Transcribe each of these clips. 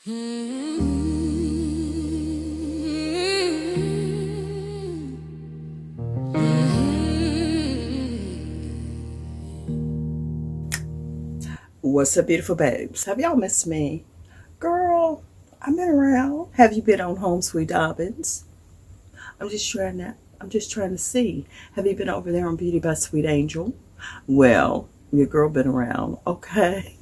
What's up, beautiful babes? Have y'all missed me? Girl, I've been around. Have you been on Home Sweet Dobbins? I'm just trying to see. Have you been over there on Beauty by Sweet Angel? Well, your girl been around, okay?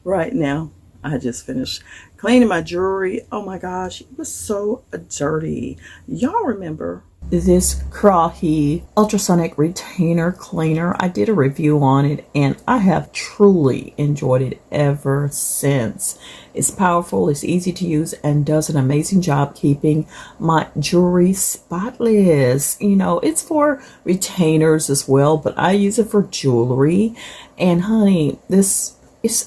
Right now, I just finished cleaning my jewelry. Oh my gosh, it was so dirty. Y'all remember this Krahi ultrasonic retainer cleaner? I did a review on it and I have truly enjoyed it ever since. It's powerful, it's easy to use, and does an amazing job keeping my jewelry spotless. You know, it's for retainers as well, but I use it for jewelry. And honey, it's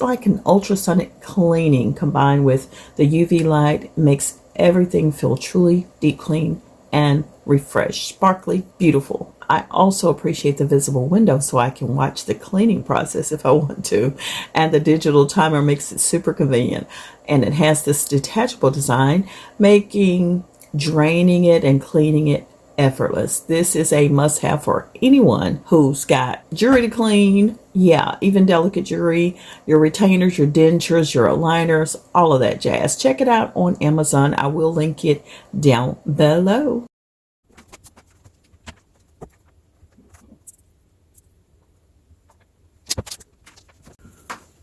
like an ultrasonic cleaning combined with the UV light. Makes everything feel truly deep clean and refreshed, sparkly, beautiful. I also appreciate the visible window so I can watch the cleaning process if I want to. And the digital timer makes it super convenient. And it has this detachable design, making draining it and cleaning it effortless. This is a must-have for anyone who's got jewelry to clean. Yeah, even delicate jewelry, your retainers, your dentures, your aligners, all of that jazz. Check it out on Amazon. I will link it down below.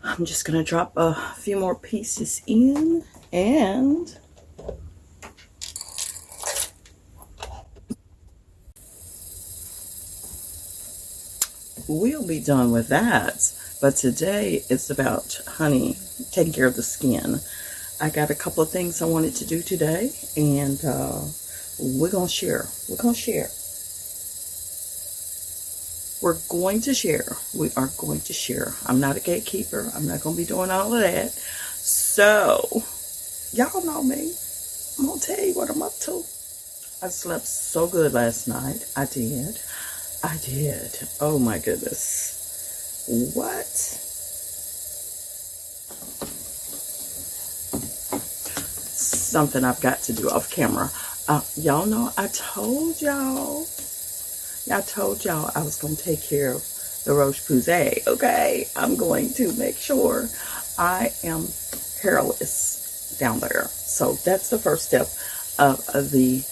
I'm just going to drop a few more pieces in and we'll be done with that. But today it's about, honey, taking care of the skin. I got a couple of things I wanted to do today, and we're going to share. We're going to share. We're going to share. We are going to share. I'm not a gatekeeper. I'm not going to be doing all of that. So, y'all know me. I'm going to tell you what I'm up to. I slept so good last night. I did. Oh my goodness. What? Something I've got to do off camera. Y'all know I told y'all I was going to take care of the Roche-Posay, okay? I'm going to make sure I am hairless down there. So that's the first step of the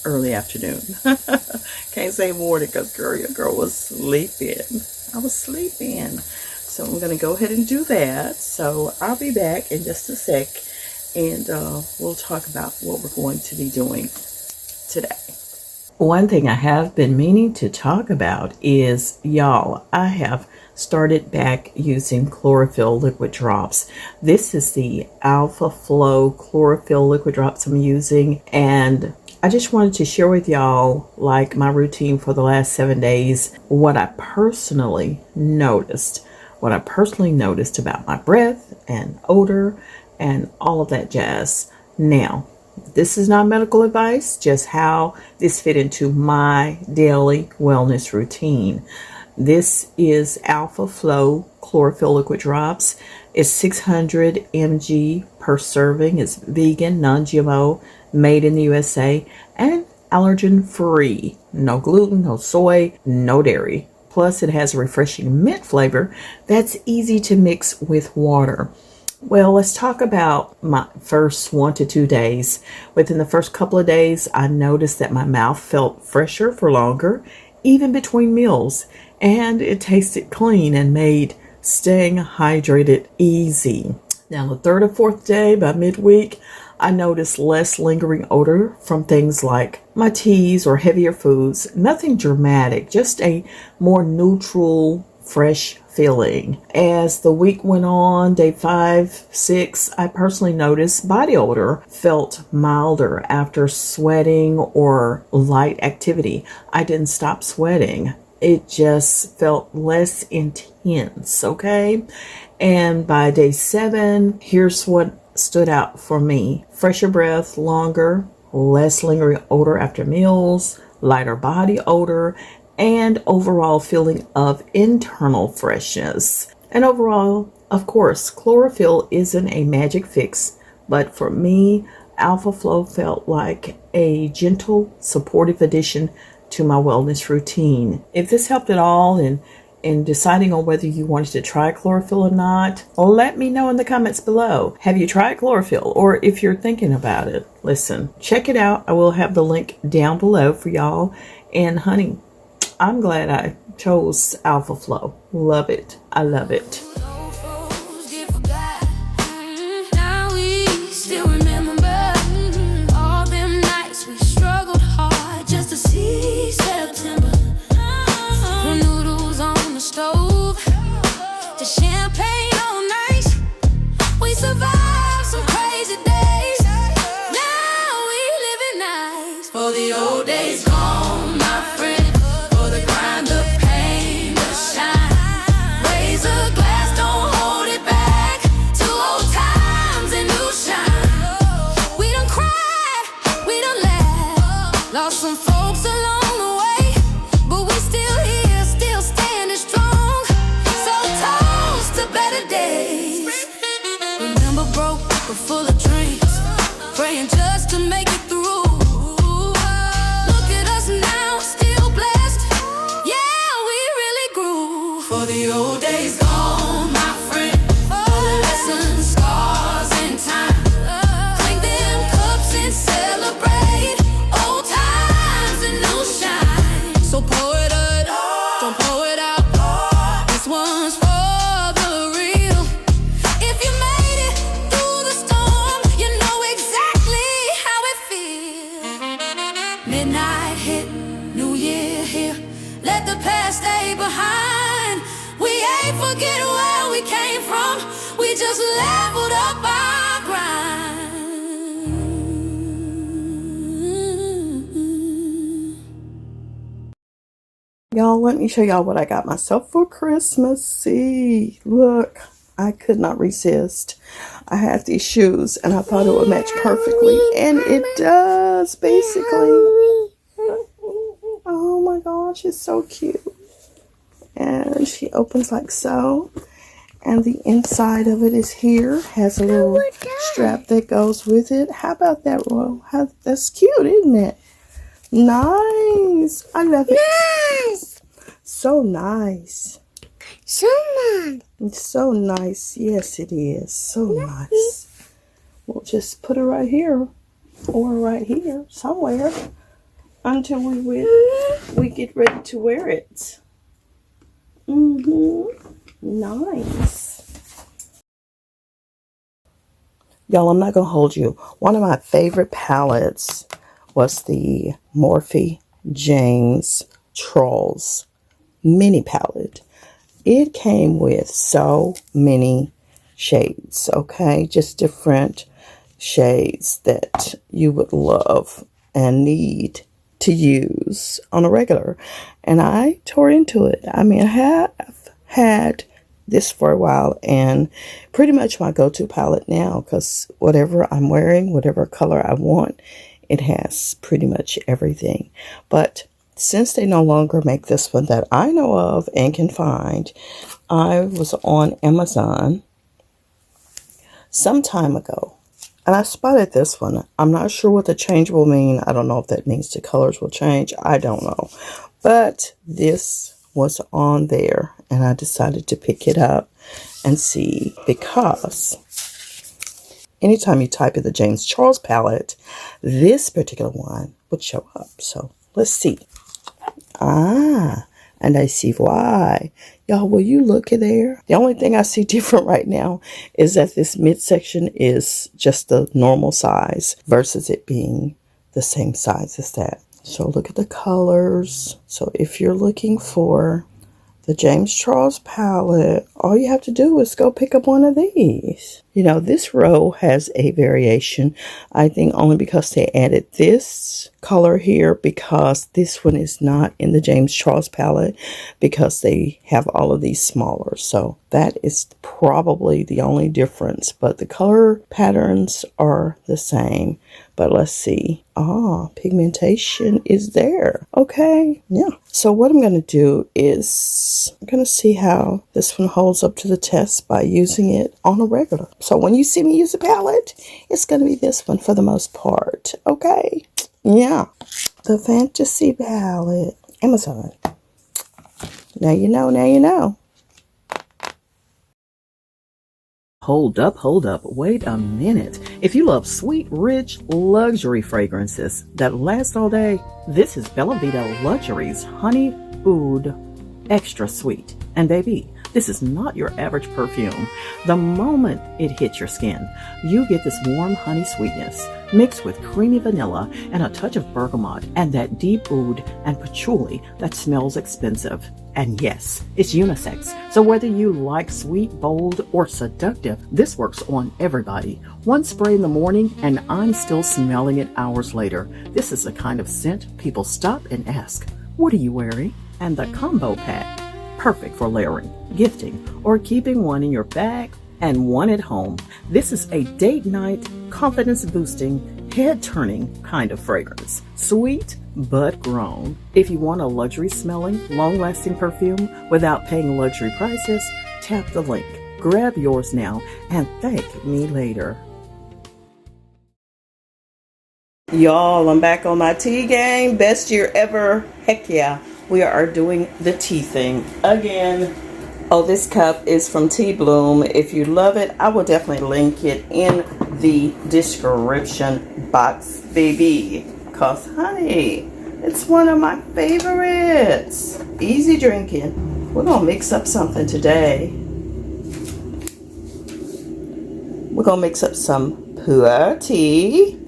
early afternoon. Can't say morning because your girl was sleeping. I was sleeping. So I'm going to go ahead and do that. So I'll be back in just a sec, and we'll talk about what we're going to be doing today. One thing I have been meaning to talk about is, y'all, I have started back using chlorophyll liquid drops. This is the Alpha Flow chlorophyll liquid drops I'm using, and I just wanted to share with y'all, like, my routine for the last 7 days, what I personally noticed about my breath and odor and all of that jazz. Now, this is not medical advice, just how this fit into my daily wellness routine. This is Alpha Flow chlorophyll liquid drops. It's 600 mg per serving. It's vegan, non-GMO, made in the USA, and allergen free. No gluten, no soy, no dairy. Plus, it has a refreshing mint flavor that's easy to mix with water. Well, let's talk about my first 1 to 2 days. Within the first couple of days, I noticed that my mouth felt fresher for longer, even between meals, and it tasted clean and made staying hydrated easy. Now, the third or fourth day, by midweek, I noticed less lingering odor from things like my teas or heavier foods. Nothing dramatic, just a more neutral, fresh feeling. As the week went on, day 5, 6, I personally noticed body odor felt milder after sweating or light activity. I didn't stop sweating. It just felt less intense, okay? And by day 7, here's what stood out for me. Fresher breath, longer, less lingering odor after meals, lighter body odor, and overall feeling of internal freshness. And overall, of course, chlorophyll isn't a magic fix, But for me, Alpha Flow felt like a gentle, supportive addition to my wellness routine. If this helped at all in deciding on whether you wanted to try chlorophyll or not, let me know in the comments below. Have you tried chlorophyll? Or if you're thinking about it, listen, check it out. I will have the link down below for y'all. And honey, I'm glad I chose Alpha Flow. Love it. I love it. Y'all, let me show y'all what I got myself for Christmas. See, look, I could not resist. I had these shoes and I thought it would match perfectly, and it does, basically. Oh my gosh, it's so cute. And she opens like so, and the inside of it is here, has a little strap that goes with it. How about that, Royal? That's cute, isn't it? Nice. I love it. Nice. So nice. So nice. It's so nice. Yes, it is. So nice. We'll just put it right here or right here somewhere until we get ready to wear it. Nice. Y'all, I'm not going to hold you. One of my favorite palettes was the Morphe James Trolls mini palette. It came with so many shades, okay? Just different shades that you would love and need to use on a regular. And I tore into it. I mean, I have had this for a while, and pretty much my go-to palette now, because whatever I'm wearing, whatever color I want, it has pretty much everything. But since they no longer make this one that I know of and can find, I was on Amazon some time ago, and I spotted this one. I'm not sure what the change will mean. I don't know if that means the colors will change. I don't know. But this was on there, and I decided to pick it up and see, because anytime you type in the James Charles palette, this particular one would show up. So let's see. And I see why. Y'all, will you look at there? The only thing I see different right now is that this midsection is just the normal size versus it being the same size as that. So look at the colors. So if you're looking for the James Charles palette, all you have to do is go pick up one of these. You know, this row has a variation, I think only because they added this color here, because this one is not in the James Charles palette, because they have all of these smaller. So that is probably the only difference, but the color patterns are the same. But let's see. Pigmentation is there. Okay, yeah. So what I'm going to do is I'm going to see how this one holds holds up to the test by using it on a regular. So when you see me use a palette, it's going to be this one for the most part. Okay? Yeah. The Fantasy palette. Amazon. Now you know, now you know. Hold up, wait a minute. If you love sweet, rich, luxury fragrances that last all day, this is BellaVita Luxury's Honey Oud Extra Sweet. And baby, this is not your average perfume. The moment it hits your skin, you get this warm honey sweetness mixed with creamy vanilla and a touch of bergamot and that deep oud and patchouli that smells expensive. And yes, it's unisex, so whether you like sweet, bold, or seductive, this works on everybody. One spray in the morning and I'm still smelling it hours later. This is the kind of scent people stop and ask, "What are you wearing?" And the combo pack, perfect for layering, gifting, or keeping one in your bag and one at home. This is a date night, confidence boosting, head turning kind of fragrance. Sweet but grown. If you want a luxury smelling, long lasting perfume without paying luxury prices, tap the link. Grab yours now and thank me later. Y'all, I'm back on my tea game. Best year ever. Heck yeah. We are doing the tea thing again. Oh, this cup is from Tea Bloom. If you love it, I will definitely link it in the description box, baby. Cause honey, it's one of my favorites. Easy drinking. We're gonna mix up something today. We're gonna mix up some pu'er tea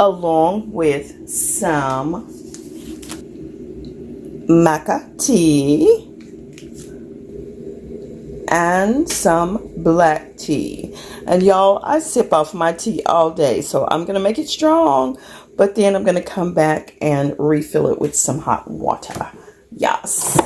along with some Maca tea and some black tea. And y'all, I sip off my tea all day, so I'm gonna make it strong, but then I'm gonna come back and refill it with some hot water. Yes.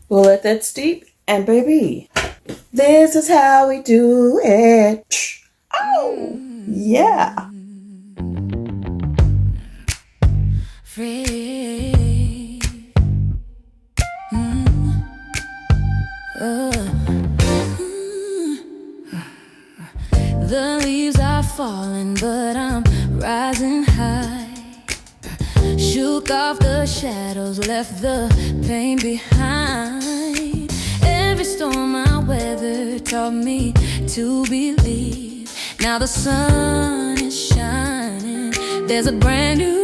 We'll let that steep, and baby, this is how we do it. Oh, yeah. Free. The leaves are falling, but I'm rising high. Shook off the shadows, left the pain behind. Every storm I weathered taught me to believe. Now the sun is shining, there's a brand new